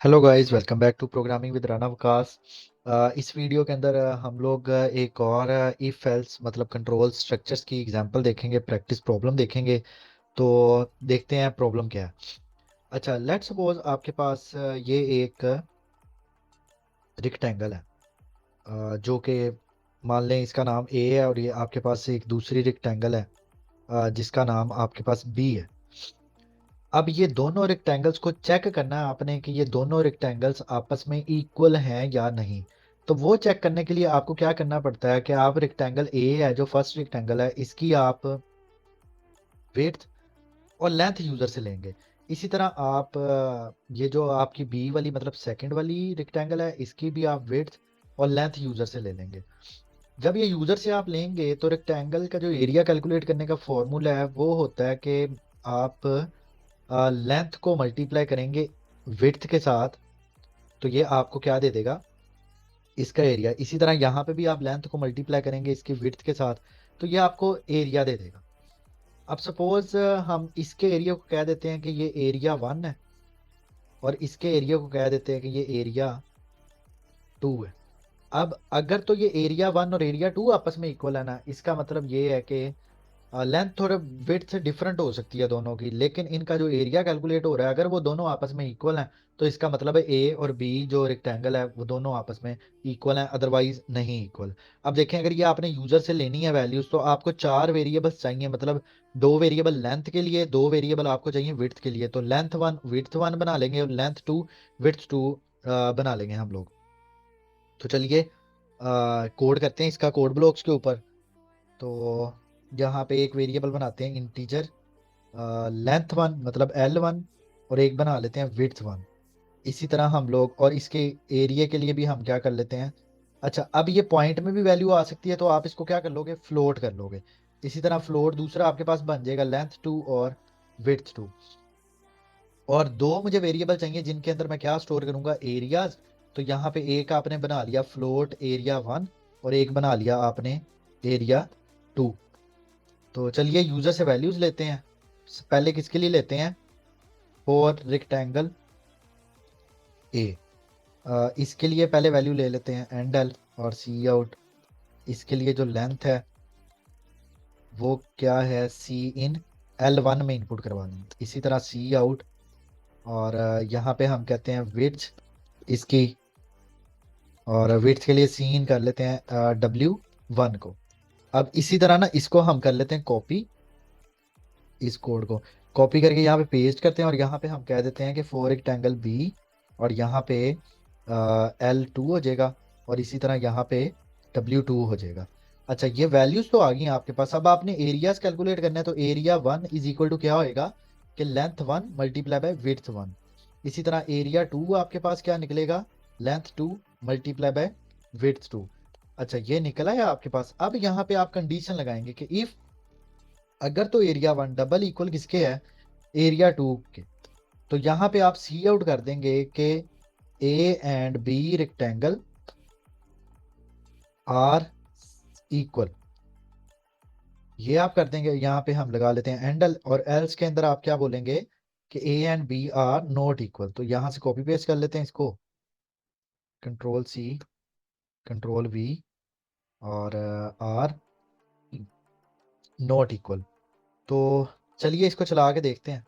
Hello guys, welcome back to programming with Rana Waqas. इस video के अंदर हम लोग एक और इफ एल्स मतलब कंट्रोल स्ट्रक्चर्स की एग्जांपल देखेंगे, प्रैक्टिस प्रॉब्लम देखेंगे। तो देखते हैं प्रॉब्लम क्या है। अच्छा, लेट्स सपोज आपके पास ये एक रिक्टेंगल है, जो कि मान लें इसका नाम ए है, और ये आपके पास एक दूसरी रिक्टेंगल है जिसका नाम आपके पास बी है। अब ये दोनों रेक्टेंगल्स को चेक करना है आपने कि ये दोनों रेक्टेंगल्स आपस में इक्वल हैं या नहीं। तो वो चेक करने के लिए आपको क्या करना पड़ता है कि आप रेक्टेंगल ए है, जो फर्स्ट रेक्टेंगल है, इसकी आप विड्थ और लेंथ यूजर से लेंगे। इसी तरह आप ये जो आपकी बी वाली मतलब सेकंड वाली रेक्टेंगल है, इसकी भी आप विड्थ और लेंथ यूजर से ले लेंगे। जब ये यूजर से आप लेंगे तो रेक्टेंगल का जो एरिया कैलकुलेट करने का फॉर्मूला है वो होता है कि आप लेंथ को मल्टीप्लाई करेंगे विड्थ के साथ, तो ये आपको क्या दे देगा, इसका एरिया। इसी तरह यहाँ पे भी आप लेंथ को मल्टीप्लाई करेंगे इसकी विड्थ के साथ, तो ये आपको एरिया दे देगा। अब सपोज हम इसके एरिया को कह देते हैं कि ये एरिया 1 है, और इसके एरिया को कह देते हैं कि ये एरिया 2 है। अब अगर तो ये एरिया 1 और एरिया 2 आपस में इक्वल है ना, इसका मतलब ये है कि लेंथ थोड़े विड्थ से डिफरेंट हो सकती है दोनों की, लेकिन इनका जो एरिया कैलकुलेट हो रहा है अगर वो दोनों आपस में इक्वल हैं, तो इसका मतलब है ए और बी जो रेक्टेंगल है वो दोनों आपस में इक्वल हैं, अदरवाइज नहीं इक्वल। अब देखें, अगर ये आपने यूजर से लेनी है वैल्यूज, तो आपको चार वेरिएबल्स चाहिए, मतलब दो वेरिएबल लेंथ के लिए, दो वेरिएबल आपको चाहिए विड्थ के लिए। तो लेंथ 1 विड्थ 1 बना लेंगे, और लेंथ 2 विड्थ 2 बना लेंगे हम लोग। तो चलिए कोड करते हैं इसका कोड ब्लॉक्स के ऊपर। तो यहाँ पे एक वेरिएबल बनाते हैं इंटीजर लेंथ 1 मतलब L1, और एक बना लेते हैं विड्थ 1। इसी तरह हम लोग, और इसके एरिया के लिए भी हम क्या कर लेते हैं। अच्छा, अब ये पॉइंट में भी वैल्यू आ सकती है, तो आप इसको क्या कर लोगे, फ्लोट कर लोगे। इसी तरह फ्लोट दूसरा आपके पास बन जाएगा लेंथ 2 और विड्थ 2। और दो मुझे वेरिएबल चाहिए जिनके अंदर मैं क्या स्टोर करूंगा, एरियाज। तो यहाँ पे एक आपने बना लिया फ्लोट एरिया 1, और एक बना लिया आपने एरिया 2। तो चलिए यूजर से वैल्यूज लेते हैं। पहले किसके लिए लेते हैं, फॉर रेक्टेंगल ए। इसके लिए पहले वैल्यू ले लेते हैं एंड एल और सी आउट। इसके लिए जो लेंथ है वो क्या है, सी इन L1 में इनपुट करवा लें। इसी तरह सी आउट, और यहाँ पे हम कहते हैं विड्थ इसकी, और विड्थ के लिए सी इन कर लेते हैं W1 को। अब इसी तरह ना इसको हम कर लेते हैं कॉपी, इस कोड को कॉपी करके यहाँ पे पेस्ट करते हैं, और यहाँ पे हम कह देते हैं कि फॉर रेक्टेंगल बी, और यहाँ पे L2 हो जाएगा, और इसी तरह यहाँ पे W2 हो जाएगा। अच्छा, ये वैल्यूज तो आ गई हैं आपके पास। अब आपने एरियाज कैलकुलेट करना है, तो एरिया 1 इज इक्वल टू क्या होएगा कि लेंथ 1 मल्टीप्लाई बाय विड्थ 1। इसी तरह एरिया 2 आपके पास क्या निकलेगा, लेंथ 2 मल्टीप्लाई बाय विड्थ 2। अच्छा, ये निकला है आपके पास। अब यहाँ पे आप कंडीशन लगाएंगे कि इफ, अगर तो एरिया 1 डबल इक्वल किसके है, एरिया 2 के, तो यहाँ पे आप सी आउट कर देंगे कि A and B rectangle are equal. ये आप कर देंगे, यहाँ पे हम लगा लेते हैं एंडल, और एल्स के अंदर आप क्या बोलेंगे कि A and B are not equal. तो यहाँ से कॉपी पेस्ट कर लेते हैं इसको, कंट्रोल सी कंट्रोल वी, और आर नॉट इक्वल। तो चलिए इसको चला के देखते हैं।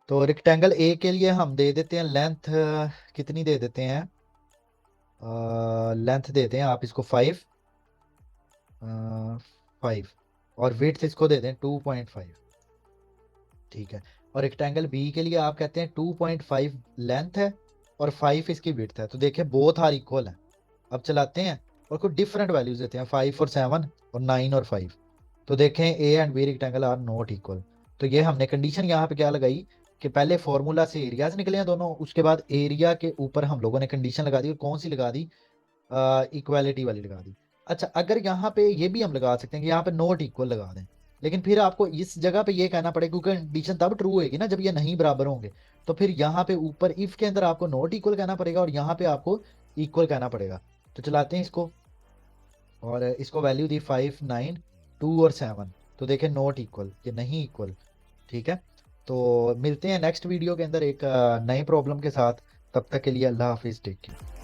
तो रेक्टेंगल ए के लिए हम दे देते हैं लेंथ, कितनी दे देते हैं, लेंथ देते हैं आप इसको 5, और विड्थ इसको दे दें 2.5। ठीक है। और रेक्टेंगल बी के लिए आप कहते हैं 2.5 लेंथ है और 5 इसकी विड्थ है। तो देखिए बोथ आर इक्वल है। अब चलाते हैं और कुछ डिफरेंट वैल्यूज देते हैं, 5 और 7 और 9 और 5। तो देखें A and B rectangle are not equal. तो ये हमने कंडीशन यहाँ पे क्या लगाई कि पहले फॉर्मूला से एरियाज निकले हैं दोनों, उसके बाद एरिया के ऊपर हम लोगों ने कंडीशन लगा दी, और कौन सी लगा दी, इक्वालिटी वाली लगा दी। अच्छा, अगर यहाँ पे ये भी हम लगा सकते हैं कि यहाँ पे नॉट इक्वल लगा दें, लेकिन फिर आपको इस जगह पे ये कहना पड़ेगा, क्योंकि कंडीशन तब ट्रू होगी ना जब ये नहीं बराबर होंगे। तो फिर यहाँ पे ऊपर इफ के अंदर आपको नॉट इक्वल कहना पड़ेगा, और यहाँ पे आपको इक्वल कहना पड़ेगा। तो चलाते हैं इसको, और इसको वैल्यू दी 5, 9, 2 और 7। तो देखें नॉट इक्वल, ये नहीं इक्वल। ठीक है। तो मिलते हैं नेक्स्ट वीडियो के अंदर एक नए प्रॉब्लम के साथ। तब तक के लिए अल्लाह हाफिज, टेक केयर।